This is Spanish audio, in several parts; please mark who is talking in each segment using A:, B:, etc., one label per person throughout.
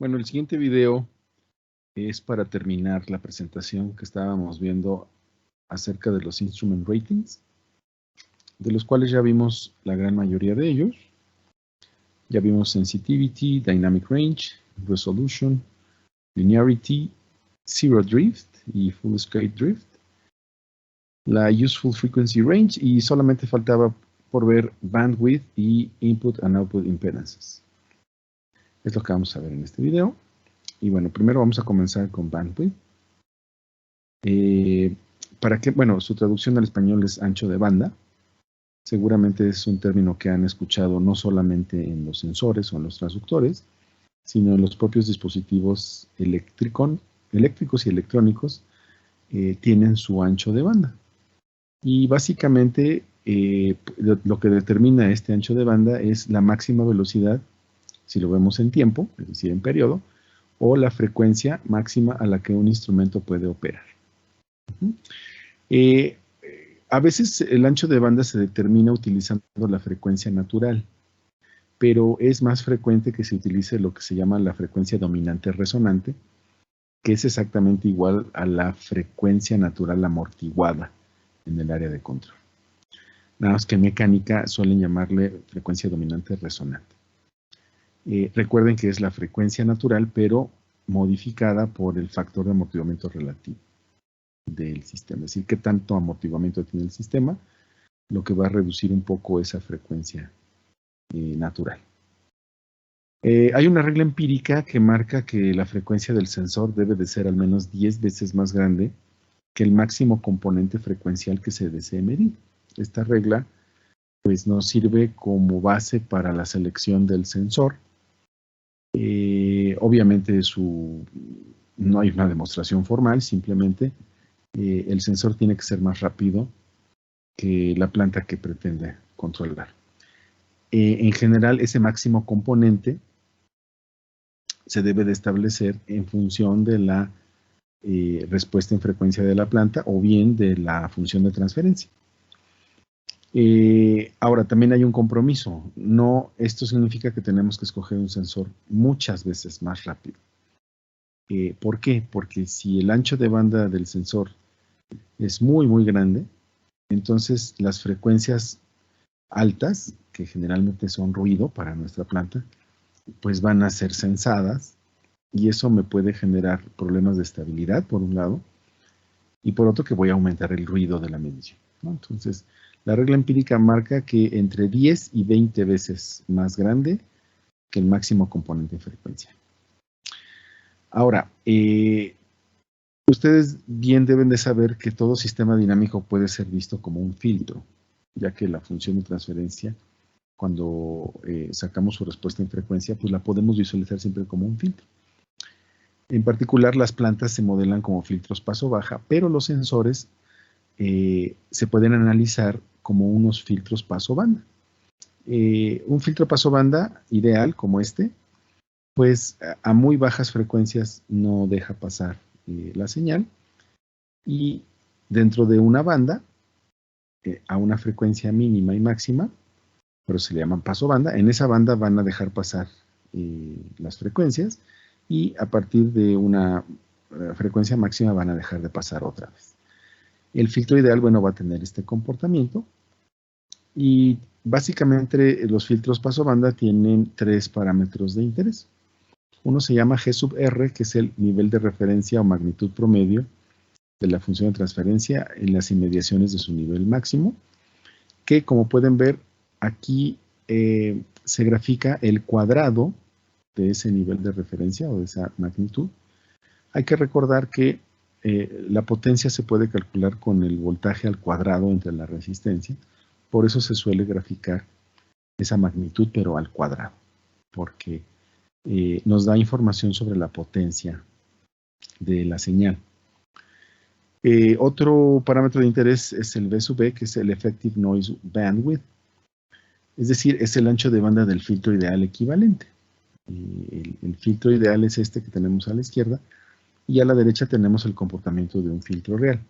A: Bueno, el siguiente video es para terminar la presentación que estábamos viendo acerca de los instrument ratings, de los cuales ya vimos la gran mayoría de ellos. Ya vimos sensitivity, dynamic range, resolution, linearity, zero drift y full scale drift, la useful frequency range, y solamente faltaba por ver bandwidth y input and output impedances. Es lo que vamos a ver en este video. Y bueno, primero vamos a comenzar con bandwidth. Bueno, su traducción al español es ancho de banda. Seguramente es un término que han escuchado no solamente en los sensores o en los transductores, sino en los propios dispositivos eléctricos y electrónicos tienen su ancho de banda. Y básicamente lo que determina este ancho de banda es la máxima velocidad, si lo vemos en tiempo, es decir, en periodo, o la frecuencia máxima a la que un instrumento puede operar. A veces el ancho de banda se determina utilizando la frecuencia natural, pero es más frecuente que se utilice lo que se llama la frecuencia dominante resonante, que es exactamente igual a la frecuencia natural amortiguada en el área de control. Nada más que en mecánica suelen llamarle frecuencia dominante resonante. Recuerden que es la frecuencia natural, pero modificada por el factor de amortiguamiento relativo del sistema. Es decir, qué tanto amortiguamiento tiene el sistema, lo que va a reducir un poco esa frecuencia natural. Hay una regla empírica que marca que la frecuencia del sensor debe de ser al menos 10 veces más grande que el máximo componente frecuencial que se desee medir. Esta regla pues nos sirve como base para la selección del sensor. Obviamente no hay una demostración formal, simplemente el sensor tiene que ser más rápido que la planta que pretende controlar. En general, ese máximo componente se debe de establecer en función de la respuesta en frecuencia de la planta o bien de la función de transferencia. Ahora, también hay un compromiso. Esto significa que tenemos que escoger un sensor muchas veces más rápido. ¿Por qué? Porque si el ancho de banda del sensor es muy, muy grande, entonces las frecuencias altas, que generalmente son ruido para nuestra planta, pues van a ser sensadas y eso me puede generar problemas de estabilidad, por un lado, y por otro que voy a aumentar el ruido de la medición, ¿no? Entonces, la regla empírica marca que entre 10 y 20 veces más grande que el máximo componente de frecuencia. Ahora, ustedes bien deben de saber que todo sistema dinámico puede ser visto como un filtro, ya que la función de transferencia, cuando sacamos su respuesta en frecuencia, pues la podemos visualizar siempre como un filtro. En particular, las plantas se modelan como filtros paso baja, pero los sensores se pueden analizar como unos filtros paso banda. Un filtro paso banda ideal como este, pues a muy bajas frecuencias no deja pasar la señal, y dentro de una banda, a una frecuencia mínima y máxima, pero se le llaman paso banda, en esa banda van a dejar pasar las frecuencias, y a partir de una frecuencia máxima van a dejar de pasar otra vez. El filtro ideal, bueno, va a tener este comportamiento, y básicamente los filtros paso banda tienen 3 parámetros de interés. Uno se llama G sub R, que es el nivel de referencia o magnitud promedio de la función de transferencia en las inmediaciones de su nivel máximo, que como pueden ver aquí se grafica el cuadrado de ese nivel de referencia o de esa magnitud. Hay que recordar que la potencia se puede calcular con el voltaje al cuadrado entre la resistencia, por eso se suele graficar esa magnitud pero al cuadrado, porque nos da información sobre la potencia de la señal. Otro parámetro de interés es el V sub B, que es el Effective Noise Bandwidth, es decir, es el ancho de banda del filtro ideal equivalente. El filtro ideal es este que tenemos a la izquierda, y a la derecha tenemos el comportamiento de un filtro real.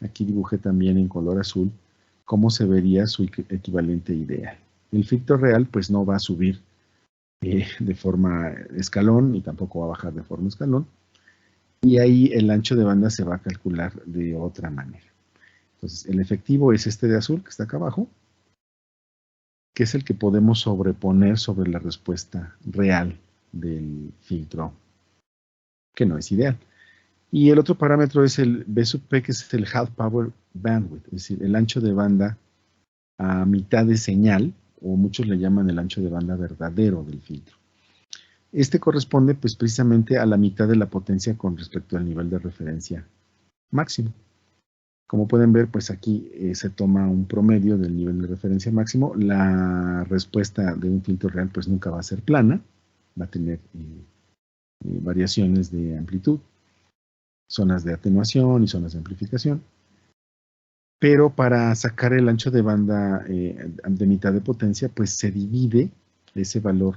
A: Aquí dibujé también en color azul cómo se vería su equivalente ideal. El filtro real pues no va a subir de forma escalón y tampoco va a bajar de forma escalón. Y ahí el ancho de banda se va a calcular de otra manera. Entonces, el efectivo es este de azul que está acá abajo, que es el que podemos sobreponer sobre la respuesta real del filtro, que no es ideal. Y el otro parámetro es el B sub P, que es el half power bandwidth, es decir, el ancho de banda a mitad de señal, o muchos le llaman el ancho de banda verdadero del filtro. Este corresponde pues precisamente a la mitad de la potencia con respecto al nivel de referencia máximo. Como pueden ver, pues aquí se toma un promedio del nivel de referencia máximo. La respuesta de un filtro real pues nunca va a ser plana, va a tener variaciones de amplitud, zonas de atenuación y zonas de amplificación. Pero para sacar el ancho de banda de mitad de potencia, pues se divide ese valor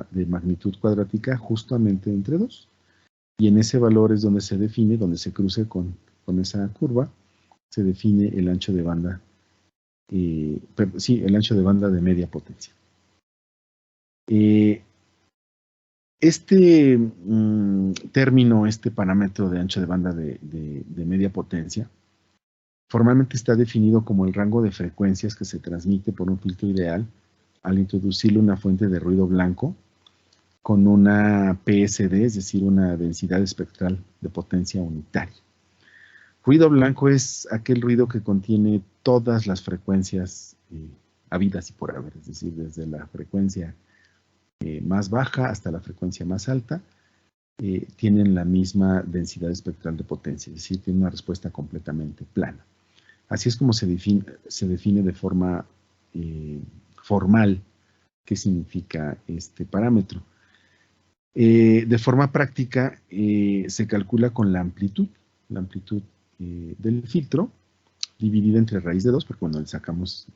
A: de magnitud cuadrática justamente entre 2. Y en ese valor es donde se define, donde se cruce con esa curva, se define el ancho de banda, el ancho de banda de media potencia. Este término, este parámetro de ancho de banda de media potencia, formalmente está definido como el rango de frecuencias que se transmite por un filtro ideal al introducirle una fuente de ruido blanco con una PSD, es decir, una densidad espectral de potencia unitaria. Ruido blanco es aquel ruido que contiene todas las frecuencias habidas y por haber, es decir, desde la frecuencia más baja hasta la frecuencia más alta, tienen la misma densidad espectral de potencia, es decir, tienen una respuesta completamente plana. Así es como se define de forma formal qué significa este parámetro. De forma práctica, se calcula con la amplitud del filtro, dividida entre raíz de 2, porque cuando le sacamos,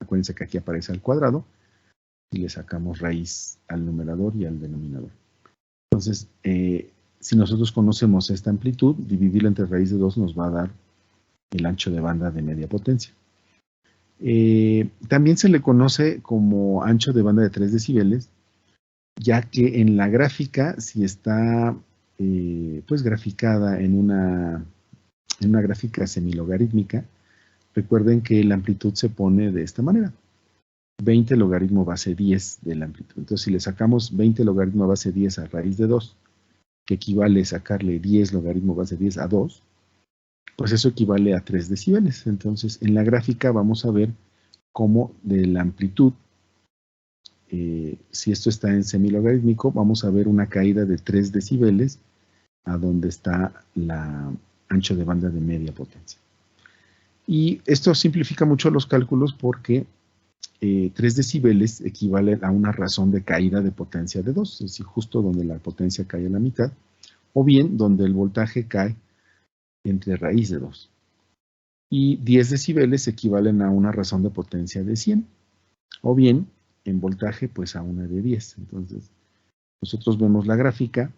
A: acuérdense que aquí aparece al cuadrado, y le sacamos raíz al numerador y al denominador. Entonces, si nosotros conocemos esta amplitud, dividirla entre raíz de 2 nos va a dar el ancho de banda de media potencia. También se le conoce como ancho de banda de 3 decibeles, ya que en la gráfica, si está pues graficada en una gráfica semilogarítmica, recuerden que la amplitud se pone de esta manera. 20 logaritmo base 10 de la amplitud. Entonces, si le sacamos 20 logaritmo base 10 a raíz de 2, que equivale a sacarle 10 logaritmo base 10 a 2, pues eso equivale a 3 decibeles. Entonces, en la gráfica vamos a ver cómo de la amplitud, si esto está en semilogarítmico, vamos a ver una caída de 3 decibeles a donde está la ancho de banda de media potencia. Y esto simplifica mucho los cálculos porque 3 decibeles equivalen a una razón de caída de potencia de 2, es decir, justo donde la potencia cae a la mitad, o bien donde el voltaje cae entre raíz de 2. Y 10 decibeles equivalen a una razón de potencia de 100, o bien en voltaje pues a una de 10. Entonces, nosotros vemos la gráfica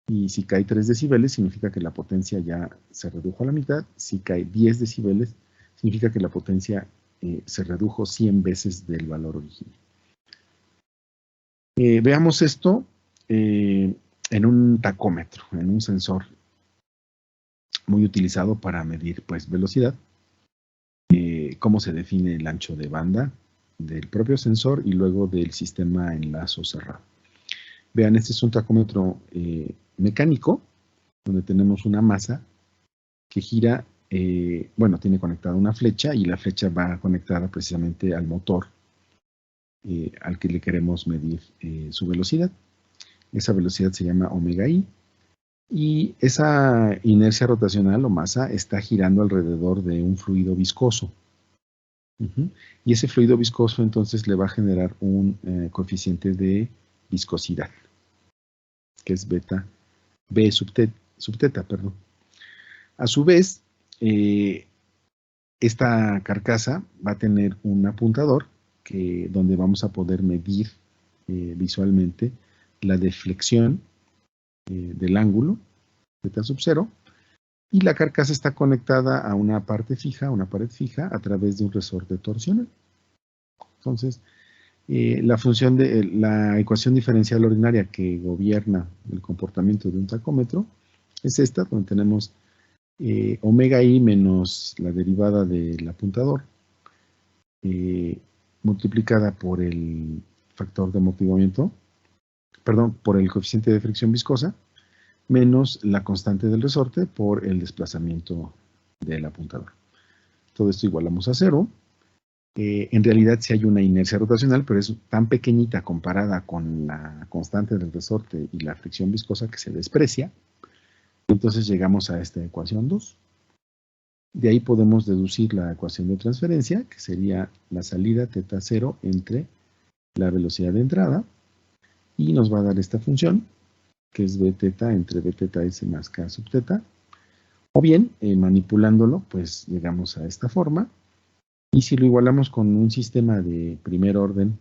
A: y si cae 3 decibeles significa que la potencia ya se redujo a la mitad. Si cae 10 decibeles significa que la potencia se redujo 100 veces del valor original. Veamos esto en un tacómetro, en un sensor muy utilizado para medir pues, velocidad. Cómo se define el ancho de banda del propio sensor y luego del sistema en lazo cerrado. Vean, este es un tacómetro mecánico, donde tenemos una masa que gira, bueno, tiene conectada una flecha y la flecha va conectada precisamente al motor al que le queremos medir su velocidad. Esa velocidad se llama omega i y esa inercia rotacional o masa está girando alrededor de un fluido viscoso. Y ese fluido viscoso entonces le va a generar un coeficiente de viscosidad, que es beta, B sub teta, perdón. A su vez, esta carcasa va a tener un apuntador donde vamos a poder medir visualmente la deflexión del ángulo, beta sub 0, y la carcasa está conectada a una parte fija, una pared fija, a través de un resorte torsional. Entonces, La función de la ecuación diferencial ordinaria que gobierna el comportamiento de un tacómetro es esta, donde tenemos omega i menos la derivada del apuntador multiplicada por el factor de amortiguamiento, perdón, por el coeficiente de fricción viscosa, menos la constante del resorte por el desplazamiento del apuntador. Todo esto igualamos a 0. En realidad sí hay una inercia rotacional, pero es tan pequeñita comparada con la constante del resorte y la fricción viscosa que se desprecia. Entonces llegamos a esta ecuación 2. De ahí podemos deducir la ecuación de transferencia, que sería la salida teta 0 entre la velocidad de entrada, y nos va a dar esta función, que es b teta entre b teta s más k sub teta. O bien, manipulándolo, pues llegamos a esta forma. Y si lo igualamos con un sistema de primer orden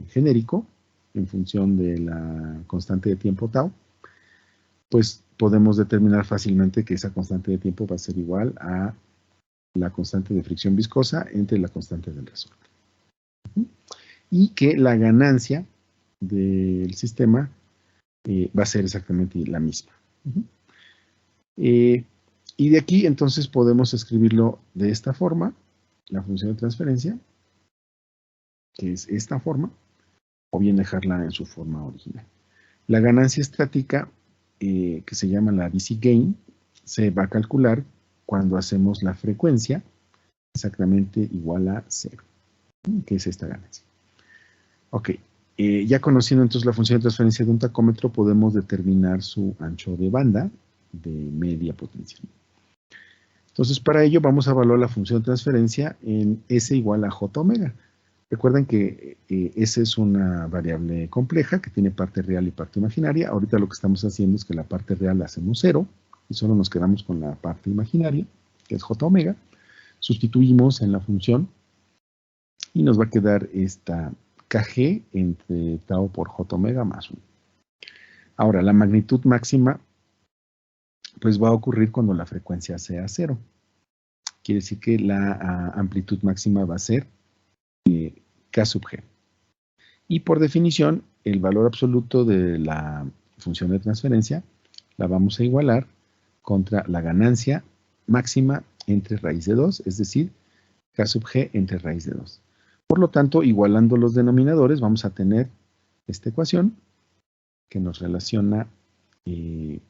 A: genérico, en función de la constante de tiempo tau, pues podemos determinar fácilmente que esa constante de tiempo va a ser igual a la constante de fricción viscosa entre la constante del resorte. Y que la ganancia del sistema va a ser exactamente la misma. Y de aquí entonces podemos escribirlo de esta forma, la función de transferencia, que es esta forma, o bien dejarla en su forma original. La ganancia estática, que se llama la DC gain, se va a calcular cuando hacemos la frecuencia exactamente igual a 0, que es esta ganancia. Ok, ya conociendo entonces la función de transferencia de un tacómetro, podemos determinar su ancho de banda de media potencia. Entonces, para ello vamos a evaluar la función de transferencia en S igual a J omega. Recuerden que S es una variable compleja que tiene parte real y parte imaginaria. Ahorita lo que estamos haciendo es que la parte real la hacemos 0 y solo nos quedamos con la parte imaginaria, que es J omega. Sustituimos en la función y nos va a quedar esta kg entre tau por J omega más 1. Ahora, la magnitud máxima pues va a ocurrir cuando la frecuencia sea 0. Quiere decir que la amplitud máxima va a ser K sub G. Y por definición, el valor absoluto de la función de transferencia la vamos a igualar contra la ganancia máxima entre raíz de 2, es decir, K sub G entre raíz de 2. Por lo tanto, igualando los denominadores, vamos a tener esta ecuación que nos relaciona el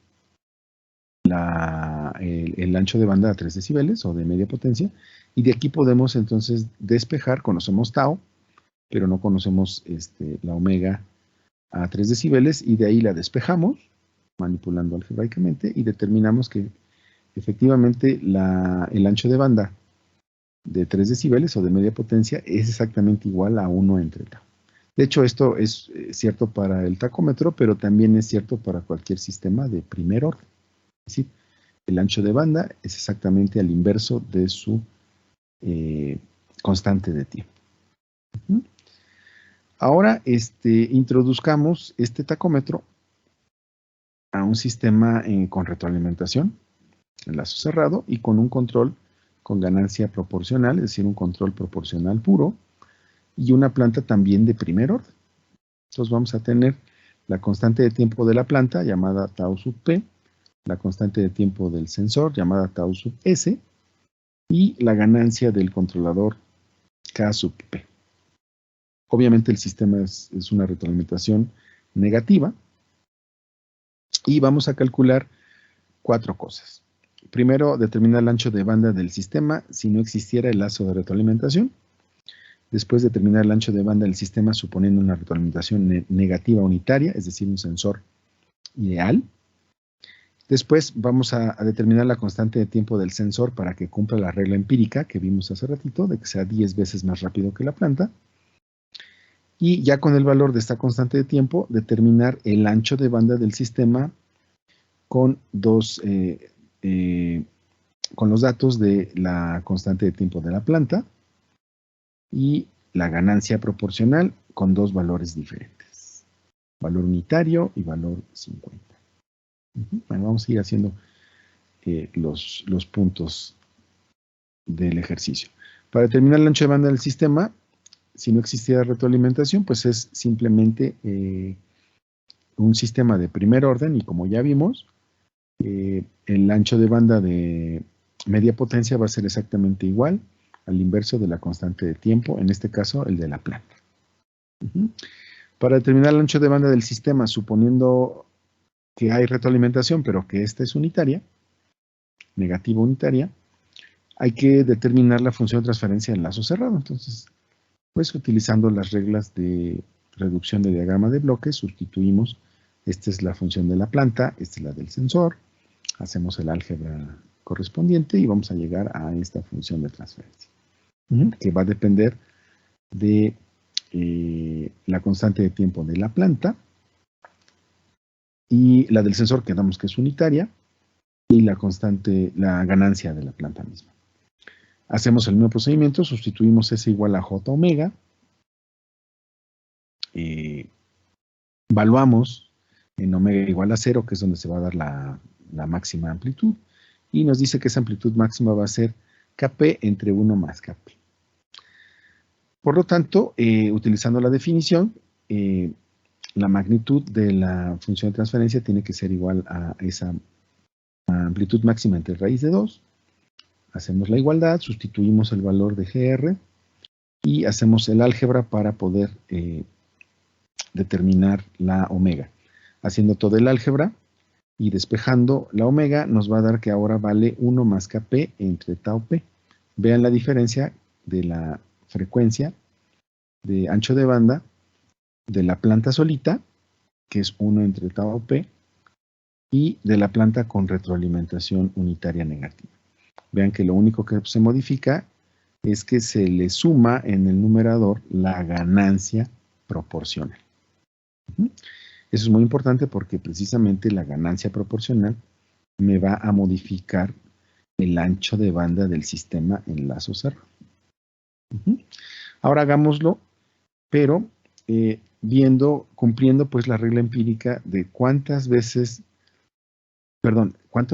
A: ancho de banda a 3 decibeles o de media potencia, y de aquí podemos entonces despejar, conocemos tau, pero no conocemos la omega a 3 decibeles, y de ahí la despejamos, manipulando algebraicamente, y determinamos que efectivamente el ancho de banda de 3 decibeles o de media potencia es exactamente igual a 1 entre tau. De hecho, esto es cierto para el tacómetro, pero también es cierto para cualquier sistema de primer orden. Es decir, el ancho de banda es exactamente al inverso de su constante de tiempo. Ahora introduzcamos este tacómetro a un sistema con retroalimentación, enlazo cerrado, y con un control con ganancia proporcional, es decir, un control proporcional puro, y una planta también de primer orden. Entonces vamos a tener la constante de tiempo de la planta, llamada tau sub p, la constante de tiempo del sensor, llamada tau sub s, y la ganancia del controlador K sub p. Obviamente el sistema es una retroalimentación negativa, y vamos a calcular 4 cosas. Primero, determinar el ancho de banda del sistema si no existiera el lazo de retroalimentación. Después, determinar el ancho de banda del sistema suponiendo una retroalimentación negativa unitaria, es decir, un sensor ideal. Después vamos a determinar la constante de tiempo del sensor para que cumpla la regla empírica que vimos hace ratito, de que sea 10 veces más rápido que la planta. Y ya con el valor de esta constante de tiempo, determinar el ancho de banda del sistema con con los datos de la constante de tiempo de la planta y la ganancia proporcional con 2 valores diferentes, valor unitario y valor 50. Bueno, vamos a ir haciendo los puntos del ejercicio. Para determinar el ancho de banda del sistema, si no existiera retroalimentación, pues es simplemente un sistema de primer orden y como ya vimos, el ancho de banda de media potencia va a ser exactamente igual al inverso de la constante de tiempo, en este caso el de la planta. Para determinar el ancho de banda del sistema, suponiendo que hay retroalimentación, pero que esta es unitaria, negativa unitaria, hay que determinar la función de transferencia en lazo cerrado. Entonces, pues utilizando las reglas de reducción de diagrama de bloques, sustituimos, esta es la función de la planta, esta es la del sensor, hacemos el álgebra correspondiente y vamos a llegar a esta función de transferencia, que va a depender de la constante de tiempo de la planta y la del sensor, que damos que es unitaria, y la constante, la ganancia de la planta misma. Hacemos el mismo procedimiento, sustituimos S igual a J omega, evaluamos en omega igual a 0, que es donde se va a dar la máxima amplitud, y nos dice que esa amplitud máxima va a ser Kp entre 1 más Kp. Por lo tanto, utilizando la definición, la magnitud de la función de transferencia tiene que ser igual a esa amplitud máxima entre raíz de 2. Hacemos la igualdad, sustituimos el valor de GR y hacemos el álgebra para poder determinar la omega. Haciendo todo el álgebra y despejando la omega nos va a dar que ahora vale 1 más Kp entre tau p. Vean la diferencia de la frecuencia de ancho de banda de la planta solita, que es 1 entre tau p, y de la planta con retroalimentación unitaria negativa. Vean que lo único que se modifica es que se le suma en el numerador la ganancia proporcional. Eso es muy importante porque precisamente la ganancia proporcional me va a modificar el ancho de banda del sistema en lazo cerrado. Ahora hagámoslo, pero cumpliendo pues la regla empírica de cuánto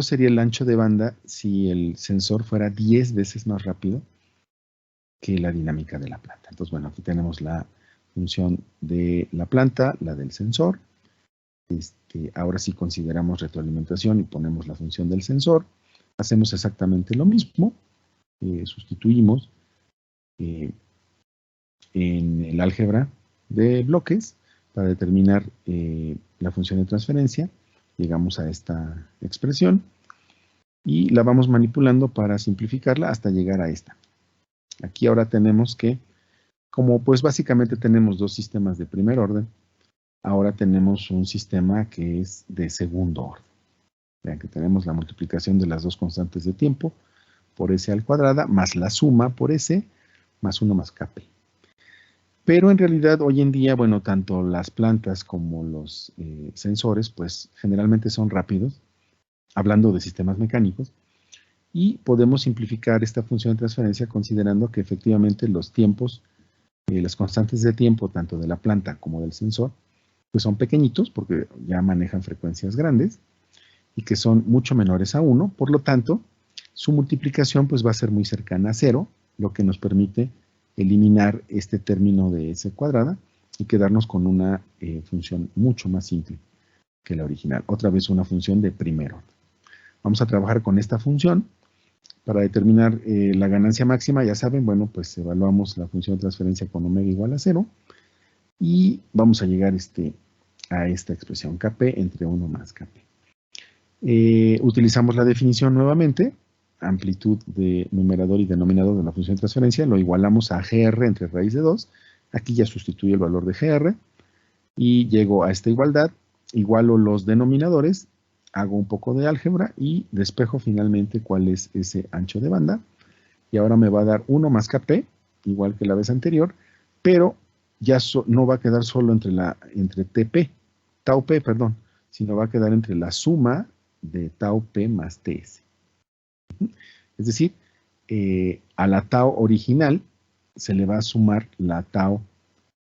A: sería el ancho de banda si el sensor fuera 10 veces más rápido que la dinámica de la planta. Entonces, bueno, aquí tenemos la función de la planta, la del sensor. Ahora sí consideramos retroalimentación y ponemos la función del sensor. Hacemos exactamente lo mismo. Sustituimos en el álgebra de bloques para determinar la función de transferencia. Llegamos a esta expresión y la vamos manipulando para simplificarla hasta llegar a esta. Aquí ahora tenemos que, como pues básicamente tenemos dos sistemas de primer orden, ahora tenemos un sistema que es de segundo orden. Vean que tenemos la multiplicación de las dos constantes de tiempo por S al cuadrada, más la suma por S, más 1 más Kp. Pero en realidad hoy en día, bueno, tanto las plantas como los sensores, pues generalmente son rápidos, hablando de sistemas mecánicos, y podemos simplificar esta función de transferencia considerando que efectivamente los tiempos, las constantes de tiempo, tanto de la planta como del sensor, pues son pequeñitos porque ya manejan frecuencias grandes y que son mucho menores a 1, por lo tanto, su multiplicación pues va a ser muy cercana a 0, lo que nos permite eliminar este término de S cuadrada y quedarnos con una función mucho más simple que la original. Otra vez una función de primer orden. Vamos a trabajar con esta función para determinar la ganancia máxima. Ya saben, bueno, pues evaluamos la función de transferencia con omega igual a 0 y vamos a llegar a esta expresión Kp entre 1 más Kp. Utilizamos la definición nuevamente, amplitud de numerador y denominador de la función de transferencia, lo igualamos a GR entre raíz de 2, aquí ya sustituye el valor de GR, y llego a esta igualdad, igualo los denominadores, hago un poco de álgebra y despejo finalmente cuál es ese ancho de banda, y ahora me va a dar 1 más Kp, igual que la vez anterior, pero ya no va a quedar solo entre tau p, sino va a quedar entre la suma de tau p más ts. Es decir, a la tau original se le va a sumar la tau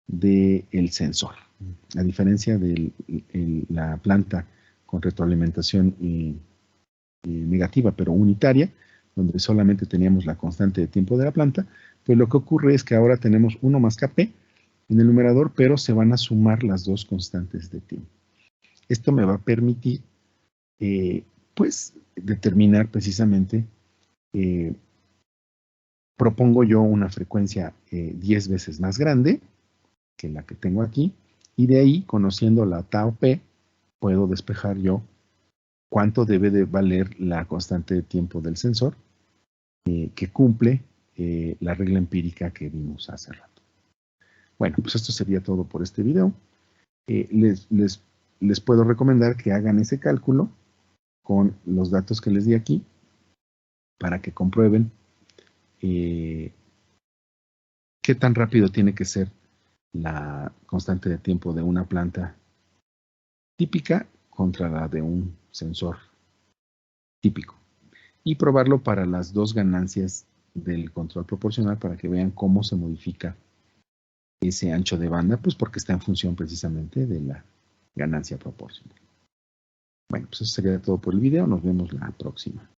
A: del sensor. A diferencia de la planta con retroalimentación negativa pero unitaria, donde solamente teníamos la constante de tiempo de la planta, Pues lo que ocurre es que ahora tenemos 1 más Kp en el numerador, pero se van a sumar las dos constantes de tiempo. Esto me va a permitir, pues, determinar precisamente, propongo yo una frecuencia 10 veces más grande que la que tengo aquí, y de ahí, conociendo la tau p, puedo despejar yo cuánto debe de valer la constante de tiempo del sensor, que cumple la regla empírica que vimos hace rato. Bueno, pues esto sería todo por este video. Les puedo recomendar que hagan ese cálculo con los datos que les di aquí para que comprueben qué tan rápido tiene que ser la constante de tiempo de una planta típica contra la de un sensor típico, y probarlo para las dos ganancias del control proporcional para que vean cómo se modifica ese ancho de banda, pues porque está en función precisamente de la ganancia proporcional. Bueno, pues eso sería todo por el video. Nos vemos la próxima.